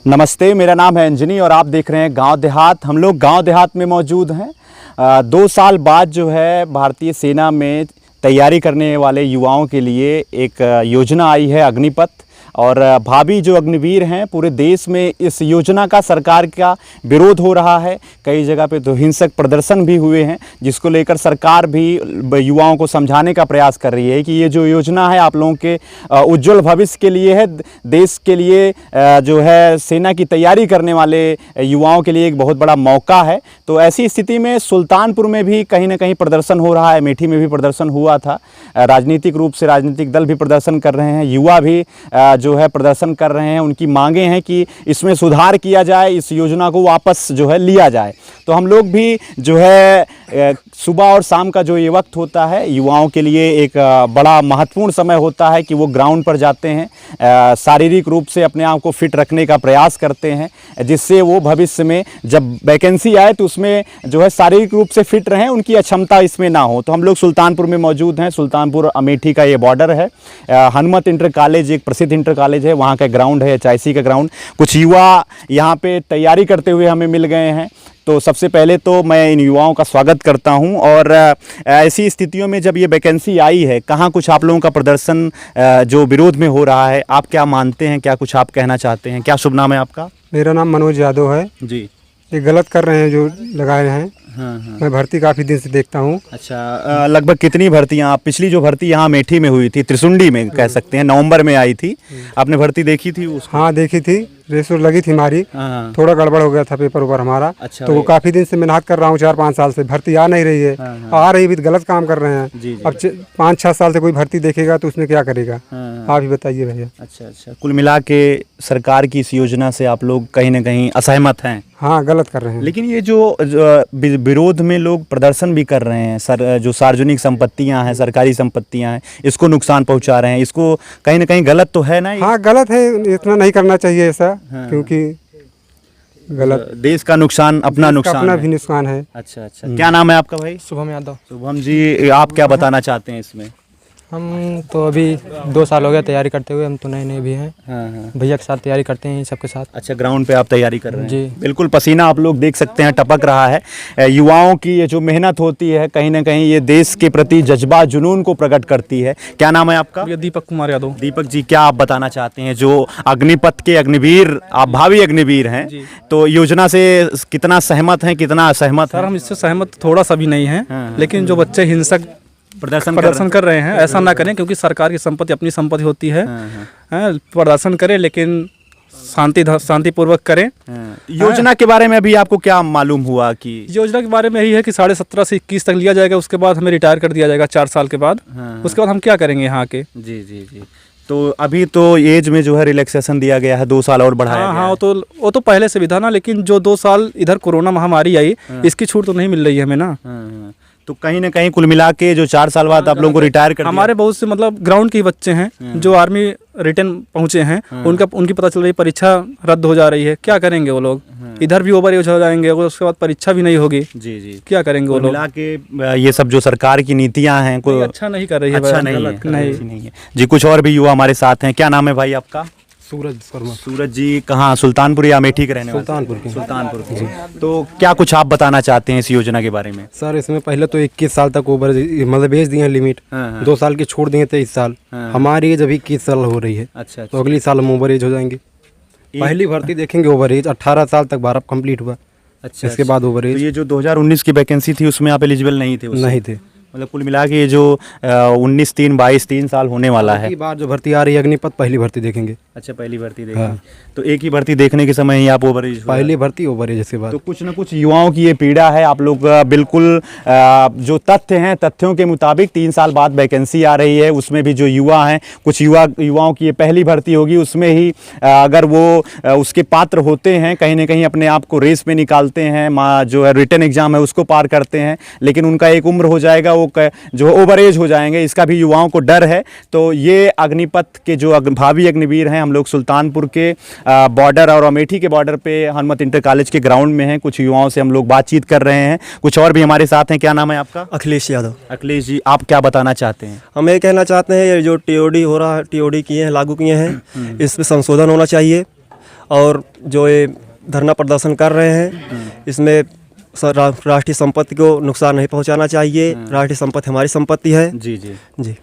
नमस्ते, मेरा नाम है अंजनी और आप देख रहे हैं गांव देहात। हम लोग गांव देहात में मौजूद हैं। 2 साल बाद जो है भारतीय सेना में तैयारी करने वाले युवाओं के लिए एक योजना आई है अग्निपथ, और भावी जो अग्निवीर हैं पूरे देश में इस योजना का सरकार का विरोध हो रहा है। कई जगह पे तो हिंसक प्रदर्शन भी हुए हैं, जिसको लेकर सरकार भी युवाओं को समझाने का प्रयास कर रही है कि ये जो योजना है आप लोगों के उज्जवल भविष्य के लिए है। देश के लिए जो है सेना की तैयारी करने वाले युवाओं के लिए एक बहुत बड़ा मौका है। तो ऐसी स्थिति में सुल्तानपुर में भी कहीं ना कहीं प्रदर्शन हो रहा है, अमेठी में भी प्रदर्शन हुआ था। राजनीतिक रूप से राजनीतिक दल भी प्रदर्शन कर रहे हैं, युवा भी जो है प्रदर्शन कर रहे हैं। उनकी मांगे हैं कि इसमें सुधार किया जाए, इस योजना को वापस जो है लिया जाए। तो हम लोग भी जो है सुबह और शाम का जो ये वक्त होता है युवाओं के लिए एक बड़ा महत्वपूर्ण समय होता है कि वो ग्राउंड पर जाते हैं, शारीरिक रूप से अपने आप को फिट रखने का प्रयास करते हैं, जिससे वो भविष्य में जब वैकेंसी आए तो उसमें जो है शारीरिक रूप से फिट रहें, उनकी अक्षमता इसमें ना हो। तो हम लोग सुल्तानपुर में मौजूद हैं। सुल्तानपुर अमेठी का ये बॉर्डर है। हनुमत इंटर कॉलेज एक प्रसिद्ध इंटर कॉलेज है, वहाँ का ग्राउंड है, HIC का ग्राउंड। कुछ युवा यहाँ पे तैयारी करते हुए हमें मिल गए हैं। तो सबसे पहले तो मैं इन युवाओं का स्वागत करता हूं। और ऐसी स्थितियों में जब ये वैकेंसी आई है, कहाँ कुछ आप लोगों का प्रदर्शन जो विरोध में हो रहा है, आप क्या मानते हैं, क्या कुछ आप कहना चाहते हैं? क्या शुभ नाम है आपका? मेरा नाम मनोज यादव है जी। ये गलत कर रहे हैं जो लगाए हैं। हाँ। मैं भर्ती काफ़ी दिन से देखता हूँ। अच्छा, लगभग कितनी भर्तियाँ? पिछली जो भर्ती यहाँ अमेठी में हुई थी, त्रिसुंडी में कह सकते हैं, नवंबर में आई थी, आपने भर्ती देखी थी उसको? हाँ देखी थी, रेस लगी थी हमारी। हाँ। थोड़ा गड़बड़ हो गया था पेपर ऊपर हमारा। अच्छा, तो वो काफ़ी दिन से मेहनत कर रहा हूँ, 4-5 साल से भर्ती आ नहीं रही है। आ रही भी तो गलत काम कर रहे हैं। जी। अब 5-6 साल से कोई भर्ती देखेगा तो उसमें क्या करेगा? आप ही बताइए भैया। अच्छा, कुल मिला के सरकार की इस योजना से आप लोग कहीं ना कहीं असहमत हैं? हाँ, गलत कर रहे हैं। लेकिन ये जो विरोध में लोग प्रदर्शन भी कर रहे हैं, जो सार्वजनिक संपत्तियां हैं, सरकारी संपत्तियां हैं, इसको नुकसान पहुंचा रहे हैं, इसको कहीं ना कहीं गलत तो है ना? हाँ गलत है, इतना नहीं करना चाहिए ऐसा। क्योंकि गलत, देश का नुकसान अपना नुकसान अपना है। भी नुकसान है। अच्छा, क्या नाम है आपका भाई? शुभम यादव। शुभम जी, आप क्या बताना चाहते हैं इसमें? हम तो अभी 2 साल हो गया तैयारी करते हुए, हम तो नए भी हैं। हाँ। भैया के साथ तैयारी करते हैं सबके साथ। अच्छा, ग्राउंड पे आप तैयारी कर रहे हैं? जी। बिल्कुल, पसीना आप लोग देख सकते हैं टपक रहा है। युवाओं की ये जो मेहनत होती है कहीं ना कहीं ये देश के प्रति जज्बा जुनून को प्रकट करती है। क्या नाम है आपका? दीपक कुमार यादव। दीपक जी, क्या आप बताना चाहते हैं? जो अग्निपथ के अग्निवीर, आप भावी अग्निवीर हैं, तो योजना से कितना सहमत हैं, कितना असहमत हैं? सर, हम इससे सहमत थोड़ा सा भी नहीं हैं। लेकिन जो बच्चे हिंसक प्रदर्शन कर रहे हैं, ऐसा ना करें, क्योंकि सरकार की संपत्ति अपनी संपत्ति होती है। प्रदर्शन करें लेकिन शांतिपूर्वक करें। योजना के बारे में अभी आपको क्या मालूम हुआ? कि योजना के बारे में यही है कि 17.5 से 21 तक लिया जाएगा, उसके बाद हमें रिटायर कर दिया जाएगा 4 साल के बाद। उसके बाद हम क्या करेंगे यहाँ के? जी। तो अभी तो एज में जो है रिलैक्सेशन दिया गया है, 2 साल और बढ़ाया गया है। वो तो पहले से भी था ना, लेकिन जो 2 साल इधर कोरोना महामारी आई, इसकी छूट तो नहीं मिल रही है हमें ना। तो कहीं ना कहीं कुल मिला के जो 4 साल बाद आप लोगों को रिटायर कर हमारे बहुत से मतलब ग्राउंड के बच्चे हैं जो आर्मी रिटर्न पहुंचे हैं, उनकी पता चल रही परीक्षा रद्द हो जा रही है। क्या करेंगे वो लोग? इधर भी ओवर एज हो जाएंगे, उसके बाद परीक्षा भी नहीं होगी। जी। क्या करेंगे वो लोग? मिला के ये सब जो सरकार की नीतियां हैं कोई अच्छा नहीं कर रही है। अच्छा नहीं है जी। कुछ और भी युवा हमारे साथ हैं। क्या नाम है भाई आपका? सूरज शर्मा। सूरज जी, कहाँ, सुल्तानपुर या अमेठी के रहने वाले? सुल्तानपुर के। तो क्या कुछ आप बताना चाहते हैं इस योजना के बारे में? सर, इसमें पहले तो 21 साल तक ओवर मतलब भेज दिए हैं लिमिट। 2 साल की छोड़ दिए 23 साल। हमारी एज अभी 21 साल हो रही है। अच्छा। तो अगली साल हम ओवर एज हो जाएंगे। पहली भर्ती देखेंगे ओवर एज 18 साल तक 12 कंप्लीट हुआ। अच्छा। इसके बाद ओवर एज। तो ये जो 2019 की वैकेंसी थी उसमें आप एलिजिबल नहीं थे? नहीं थे। मतलब कुल मिला के ये जो 19-3-22 3 साल होने वाला है। बार जो भर्ती आ रही है अग्निपथ, पहली भर्ती देखेंगे। अच्छा, पहली भर्ती देखेंगे। तो एक ही भर्ती देखने के समय ही आप ओवर एज? पहली भर्ती ओवर एज, इसके बाद तो कुछ ना कुछ युवाओं की ये पीड़ा है। आप लोग बिल्कुल जो तथ्य हैं, तथ्यों के मुताबिक 3 साल बाद वैकेंसी आ रही है, उसमें भी जो युवा हैं, कुछ युवाओं की ये पहली भर्ती होगी, उसमें ही अगर वो उसके पात्र होते हैं, कहीं ना कहीं अपने आप को रेस में निकालते हैं, जो है रिटन एग्जाम है उसको पार करते हैं, लेकिन उनका एक उम्र हो जाएगा, वो जो ओवर एज हो जाएंगे, इसका भी युवाओं को डर है। तो ये अग्निपथ के जो भावी अग्निवीर हैं, हम लोग सुल्तानपुर के बॉर्डर और अमेठी के बॉर्डर पे हनुमत इंटर कॉलेज के ग्राउंड में हैं। कुछ युवाओं से हम लोग बातचीत कर रहे हैं। कुछ और भी हमारे साथ हैं। क्या नाम है आपका? अखिलेश यादव। अखिलेश जी, आप क्या बताना चाहते हैं? हम ये कहना चाहते हैं, ये जो TOD हो रहा है, TOD किए हैं, लागू किए हैं, इस पर संशोधन होना चाहिए। और जो ये धरना प्रदर्शन कर रहे हैं इसमें राष्ट्रीय संपत्ति को नुकसान नहीं पहुंचाना चाहिए। राष्ट्रीय संपत्ति हमारी संपत्ति है। जी जी जी।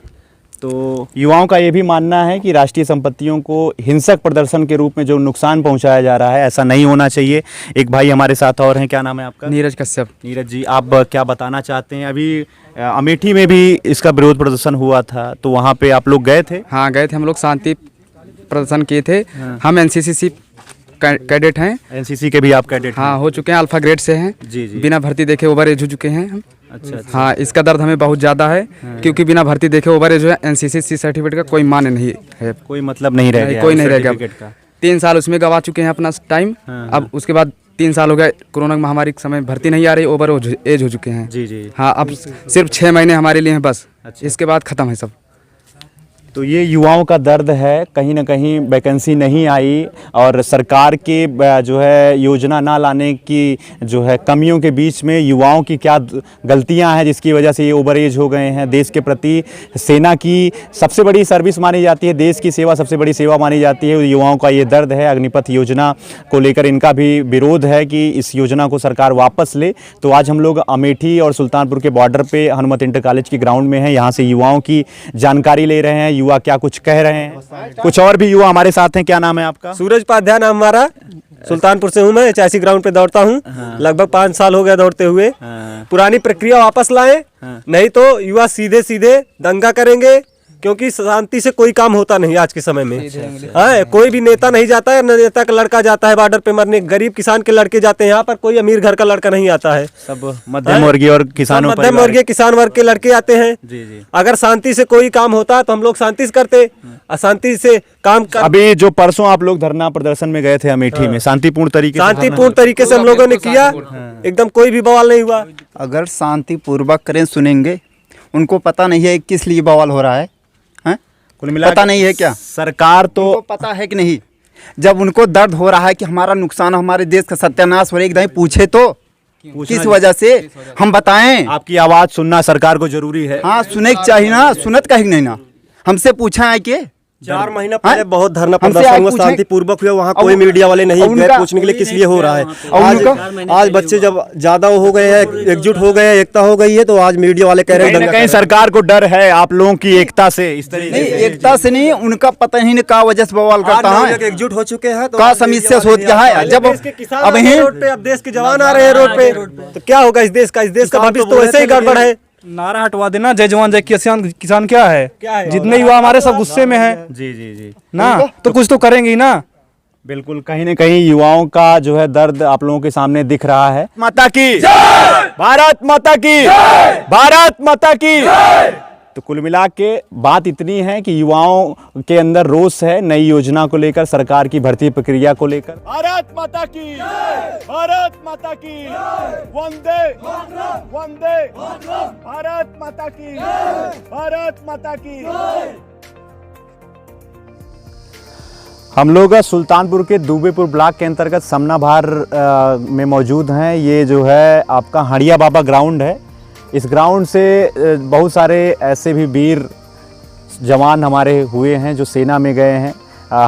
तो युवाओं का ये भी मानना है कि राष्ट्रीय संपत्तियों को हिंसक प्रदर्शन के रूप में जो नुकसान पहुंचाया जा रहा है, ऐसा नहीं होना चाहिए। एक भाई हमारे साथ और हैं, क्या नाम है आपका? नीरज कश्यप। नीरज जी, आप क्या बताना चाहते हैं? अभी अमेठी में भी इसका विरोध प्रदर्शन हुआ था, तो वहाँ पे आप लोग गए थे? हाँ गए थे, हम लोग शांति प्रदर्शन किए थे। हम एनसीसी कैडेट हैं। एनसीसी के भी आप कैडेट हैं? हाँ हो चुके हैं, अल्फा ग्रेड से हैं। जी जी। बिना भर्ती देखे ओवर एज हो चुके हैं हम। अच्छा। हाँ इसका दर्द हमें बहुत ज़्यादा है क्योंकि बिना भर्ती देखे ओवर एज जो है एनसीसी सर्टिफिकेट का कोई मान्य नहीं है, कोई मतलब नहीं रह गया, कोई नहीं रह सर्टिफिकेट गया। का। 3 साल उसमें गवा चुके हैं अपना टाइम। अब उसके बाद 3 साल हो गए, कोरोना महामारी के समय भर्ती नहीं आ रही, ओवर एज हो चुके हैं। जी जी। हाँ अब सिर्फ 6 महीने हमारे लिए हैं बस। इसके बाद ख़त्म है सब। तो ये युवाओं का दर्द है, कहीं ना कहीं वैकेंसी नहीं आई और सरकार के जो है योजना ना लाने की जो है कमियों के बीच में युवाओं की क्या गलतियां हैं जिसकी वजह से ये ओवर एज हो गए हैं। देश के प्रति सेना की सबसे बड़ी सर्विस मानी जाती है, देश की सेवा सबसे बड़ी सेवा मानी जाती है। युवाओं का ये दर्द है। अग्निपथ योजना को लेकर इनका भी विरोध है कि इस योजना को सरकार वापस ले। तो आज हम लोग अमेठी और सुल्तानपुर के बॉर्डर पे हनुमत इंटर कॉलेज के ग्राउंड में हैं। यहाँ से युवाओं की जानकारी ले रहे हैं, युवा क्या कुछ कह रहे हैं। कुछ और भी युवा हमारे साथ हैं। क्या नाम है आपका? सूरज उपाध्याय नाम हमारा, सुल्तानपुर से हूँ मैं, 86 ग्राउंड पे दौड़ता हूँ। लगभग 5 साल हो गया दौड़ते हुए। पुरानी प्रक्रिया वापस लाएं, नहीं तो युवा सीधे सीधे दंगा करेंगे, क्योंकि शांति से कोई काम होता नहीं आज के समय में। हाँ, कोई भी नेता नहीं जाता है, नेता का लड़का जाता है बॉर्डर पे मरने, गरीब किसान के लड़के जाते हैं। यहाँ पर कोई अमीर घर का लड़का नहीं आता है, सब मध्यम वर्गीय और किसानों, मध्यम वर्गीय किसान वर्ग के लड़के आते हैं। जी जी। अगर शांति से कोई काम होता तो हम लोग शांति से करते, अशांति से काम कर। अभी जो परसों आप लोग धरना प्रदर्शन में गए थे अमेठी में, शांतिपूर्ण तरीके से हम लोगों ने किया, एकदम कोई भी बवाल नहीं हुआ। अगर शांतिपूर्वक करें, सुनेंगे, उनको पता नहीं है किस लिए बवाल हो रहा है, कुल मिला पता नहीं है क्या? सरकार तो पता है कि नहीं? जब उनको दर्द हो रहा है कि हमारा नुकसान, हमारे देश का सत्यानाश हो रहा है, एकदम पूछे तो किस वजह से हम बताएं। आपकी आवाज सुनना सरकार को जरूरी है। हाँ सुने के चाहिए ना, सुनत कहीं नहीं ना। हमसे पूछा है कि 4 महीना पहले बहुत धरना प्रदर्शन हुआ, शांतिपूर्वक हुआ, वहाँ कोई मीडिया वाले नहीं गए पूछने के लिए किस लिए हो रहा है। आज बच्चे जब ज्यादा हो गए हैं, एकजुट हो गए हैं, एकता हो गई है, तो आज मीडिया वाले कह रहे हैं कहीं सरकार को डर है आप लोगों की एकता से। इस तरीके नहीं, एकता से नहीं, उनका पता ही नहीं का वजह से बवाल करता है। एकजुट हो चुके हैं तो का समस्या सोच क्या है। जब अब रोड पे, अब देश के जवान आ रहे हैं रोड पे, तो क्या होगा इस देश का? इस देश का भविष्य तो ऐसे ही गड़बड़ है। नारा हटवा देना, जय जवान जय किसान। किसान क्या है? जितने युवा हमारे सब गुस्से में हैं जी जी जी ना, तो कुछ तो करेंगे ही ना। बिल्कुल, कहीं न कहीं युवाओं का जो है दर्द आप लोगों के सामने दिख रहा है। माता की भारत माता की, भारत माता की। तो कुल मिला के बात इतनी है कि युवाओं के अंदर रोष है नई योजना को लेकर, सरकार की भर्ती प्रक्रिया को लेकर। भारत माता की, भारत माता की, वंदे वंदे, भारत माता की, भारत माता की। हम लोग सुल्तानपुर के दुबेपुर ब्लॉक के अंतर्गत समनाभार में मौजूद हैं। ये जो है आपका हड़िया बाबा ग्राउंड है। इस ग्राउंड से बहुत सारे ऐसे भी वीर जवान हमारे हुए हैं जो सेना में गए हैं।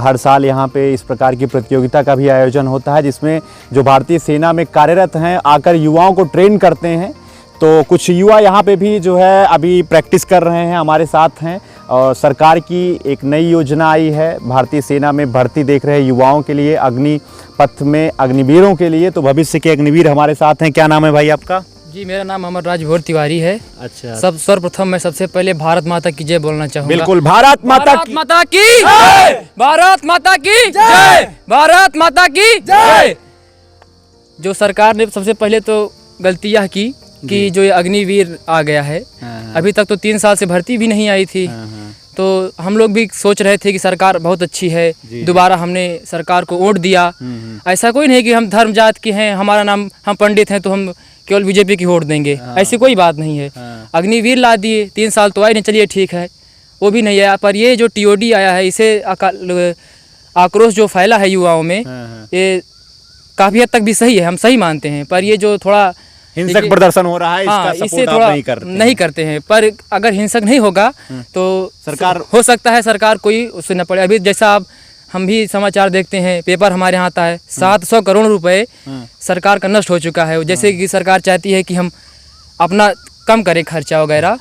हर साल यहाँ पे इस प्रकार की प्रतियोगिता का भी आयोजन होता है जिसमें जो भारतीय सेना में कार्यरत हैं आकर युवाओं को ट्रेन करते हैं। तो कुछ युवा यहाँ पे भी जो है अभी प्रैक्टिस कर रहे हैं, हमारे साथ हैं। और सरकार की एक नई योजना आई है, भारतीय सेना में भर्ती देख रहे युवाओं के लिए, अग्निपथ में अग्निवीरों के लिए। तो भविष्य के अग्निवीर हमारे साथ हैं। क्या नाम है भाई आपका? जी मेरा नाम अमर राज भोर तिवारी है। अच्छा। सर्वप्रथम मैं सबसे पहले भारत माता की जय बोलना चाहूँगा। बिल्कुल, भारत माता की, माता की जय, भारत माता की जय, भारत माता की जय। जो सरकार ने सबसे पहले तो गलती यह की कि जो ये अग्निवीर आ गया है, अभी तक तो 3 साल से भर्ती भी नहीं आई थी। तो हम लोग भी सोच रहे थे कि सरकार बहुत अच्छी है, दोबारा हमने सरकार को वोट दिया। ऐसा कोई नहीं कि हम धर्म जात के हैं, हमारा नाम, हम पंडित हैं तो हम केवल बीजेपी की वोट देंगे, ऐसी कोई बात नहीं है। अग्निवीर ला दिए, 3 साल तो आए नहीं, चलिए ठीक है, वो भी नहीं आया। पर ये जो टीओडी आया है, इसे आक्रोश जो फैला है युवाओं में, ये काफ़ी हद तक भी सही है, हम सही मानते हैं। पर ये जो थोड़ा हिंसक प्रदर्शन हो रहा है, इसका इसे सपोर्ट थोड़ा आप नहीं करते हैं। पर अगर हिंसक नहीं होगा तो सरकार हो सकता है सरकार कोई उससे न पड़े। अभी जैसा आप हम भी समाचार देखते हैं, पेपर हमारे यहाँ आता है, 700 करोड़ रुपए सरकार का नष्ट हो चुका है। जैसे कि सरकार चाहती है कि हम अपना कम करें खर्चा वगैरह।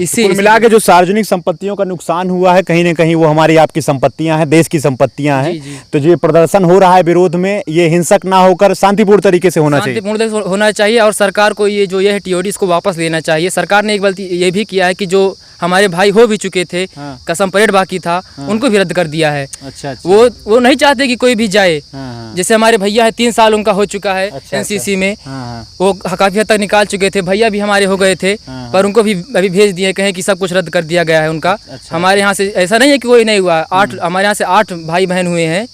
इसी कुल मिला के जो सार्वजनिक संपत्तियों का नुकसान हुआ है, कहीं न कहीं वो हमारी आपकी संपत्तियां हैं, देश की संपत्तियां हैं। तो जो प्रदर्शन हो रहा है विरोध में, ये हिंसक ना होकर शांतिपूर्ण तरीके से होना चाहिए। शांतिपूर्ण होना चाहिए और सरकार को ये जो ये है टीओडी इसको वापस लेना चाहिए। सरकार ने एक गलती ये भी किया है कि जो हमारे भाई हो भी चुके थे, कसम परेड बाकी था, उनको भी रद्द कर दिया है। अच्छा। वो नहीं चाहते कि कोई भी जाए। जैसे हमारे भैया है, 3 साल उनका हो चुका है एनसीसी में, वो काफी हद तक निकाल चुके थे। भैया भी हमारे हो गए थे, पर उनको भी अभी भेज दिए, कहें कि सब कुछ रद्द कर दिया गया है उनका। हमारे यहाँ से ऐसा नहीं है कि कोई नहीं हुआ, 8 हमारे यहाँ से 8 भाई बहन हुए हैं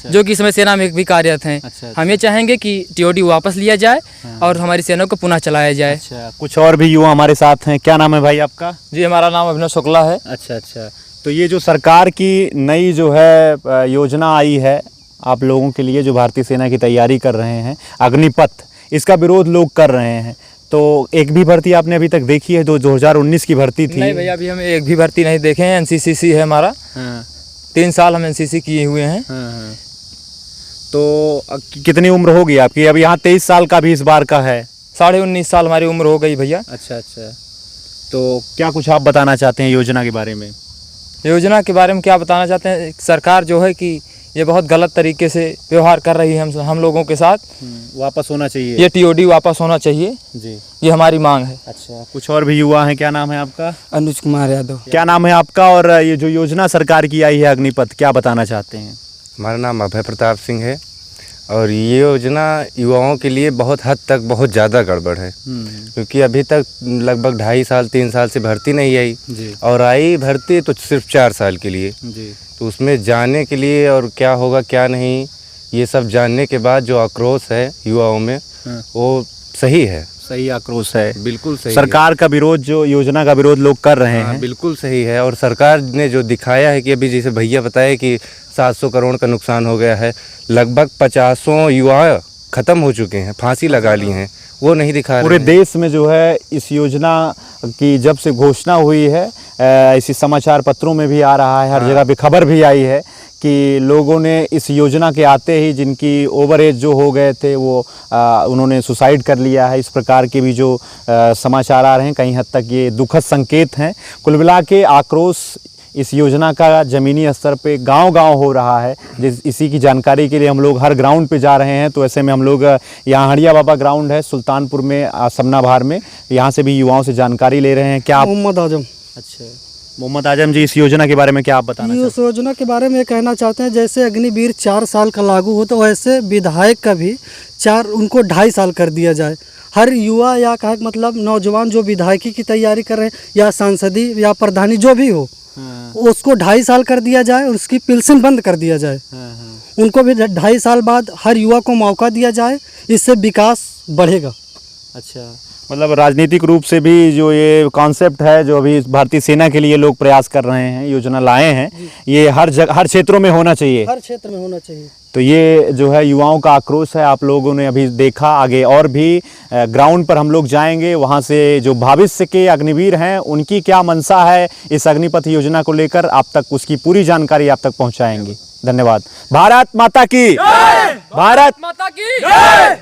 जो कि इस समय सेना में भी कार्यरत हैं। हम ये चाहेंगे कि टीओडी वापस लिया जाए और हमारी सेना को पुनः चलाया जाए। कुछ और भी युवा हमारे साथ हैं। क्या नाम है भाई आपका? जी, हमारा नाम अभिनव शुक्ला है। अच्छा। तो ये जो सरकार की नई जो है योजना आई है आप लोगों के लिए, जो भारतीय सेना की तैयारी कर रहे हैं, अग्निपथ, इसका विरोध लोग कर रहे हैं। तो एक भी भर्ती आपने अभी तक देखी है? 2019 की भर्ती थी। नहीं भैया, अभी हम एक भी भर्ती नहीं देखे हैं। एनसीसी है हमारा। 3 साल हम एनसीसी किए हुए हैं। तो कितनी उम्र होगी आपकी? अब यहाँ 23 साल का भी इस बार का है। 19.5 साल हमारी उम्र हो गई भैया। अच्छा। तो क्या कुछ आप बताना चाहते हैं योजना के बारे में? योजना के बारे में क्या बताना चाहते हैं? सरकार जो है कि ये बहुत गलत तरीके से व्यवहार कर रही है हम लोगों के साथ। वापस होना चाहिए, ये टीओडी वापस होना चाहिए जी, ये हमारी मांग है। अच्छा। कुछ और भी युवा हैं। क्या नाम है आपका? अनुज कुमार यादव। क्या नाम है आपका? और ये जो योजना सरकार की आई है अग्निपथ, क्या बताना चाहते हैं? हमारा नाम अभय प्रताप सिंह है और ये योजना युवाओं के लिए बहुत हद तक बहुत ज़्यादा गड़बड़ है, क्योंकि अभी तक लगभग 2.5 साल 3 साल से भर्ती नहीं आई जी। और आई भर्ती तो सिर्फ 4 साल के लिए जी। तो उसमें जाने के लिए और क्या होगा क्या नहीं, ये सब जानने के बाद जो आक्रोश है युवाओं में वो सही है। सही आक्रोश है, बिल्कुल सही। सरकार का विरोध, जो योजना का विरोध लोग कर रहे हैं, बिल्कुल सही है। और सरकार ने जो दिखाया है कि अभी जैसे भैया बताए कि 700 करोड़ का नुकसान हो गया है, लगभग 50 युवा खत्म हो चुके हैं, फांसी लगा ली हैं, वो नहीं दिखा रहे। पूरे देश में जो है इस योजना की जब से घोषणा हुई है, इसी समाचार पत्रों में भी आ रहा है, हर जगह पे खबर भी आई है कि लोगों ने इस योजना के आते ही जिनकी ओवर एज जो हो गए थे वो उन्होंने सुसाइड कर लिया है। इस प्रकार के भी जो समाचार आ रहे हैं, कहीं हद तक ये दुखद संकेत हैं। कुल मिला के आक्रोश इस योजना का ज़मीनी स्तर पे गांव-गांव हो रहा है। इसी की जानकारी के लिए हम लोग हर ग्राउंड पे जा रहे हैं। तो ऐसे में हम लोग यहाँ हड़िया बाबा ग्राउंड है सुल्तानपुर में, समनाभार में, यहाँ से भी युवाओं से जानकारी ले रहे हैं। क्या आप? मोहम्मद आजम। अच्छा, मोहम्मद आजम जी, इस योजना के बारे में क्या आप बताना चाहते हैं? इस योजना के बारे में कहना चाहते हैं, जैसे अग्निवीर 4 साल का लागू हो तो वैसे विधायक का भी उनको 2.5 साल कर दिया जाए। हर युवा या कहा मतलब नौजवान जो विधायकी की तैयारी कर रहे हैं या सांसदी या प्रधानी जो भी हो, उसको 2.5 साल कर दिया जाए और उसकी पेंशन बंद कर दिया जाए। उनको भी 2.5 साल बाद हर युवा को मौका दिया जाए, इससे विकास बढ़ेगा। अच्छा, मतलब राजनीतिक रूप से भी जो ये कॉन्सेप्ट है, जो अभी भारतीय सेना के लिए लोग प्रयास कर रहे हैं, योजना लाए हैं, ये हर क्षेत्रों में होना चाहिए। हर क्षेत्र में होना चाहिए। तो ये जो है युवाओं का आक्रोश है, आप लोगों ने अभी देखा। आगे और भी ग्राउंड पर हम लोग जाएंगे, वहाँ से जो भविष्य के अग्निवीर हैं उनकी क्या मंशा है इस अग्निपथ योजना को लेकर, आप तक उसकी पूरी जानकारी आप तक पहुँचाएंगे। धन्यवाद। भारत माता की जय! भारत माता की जय!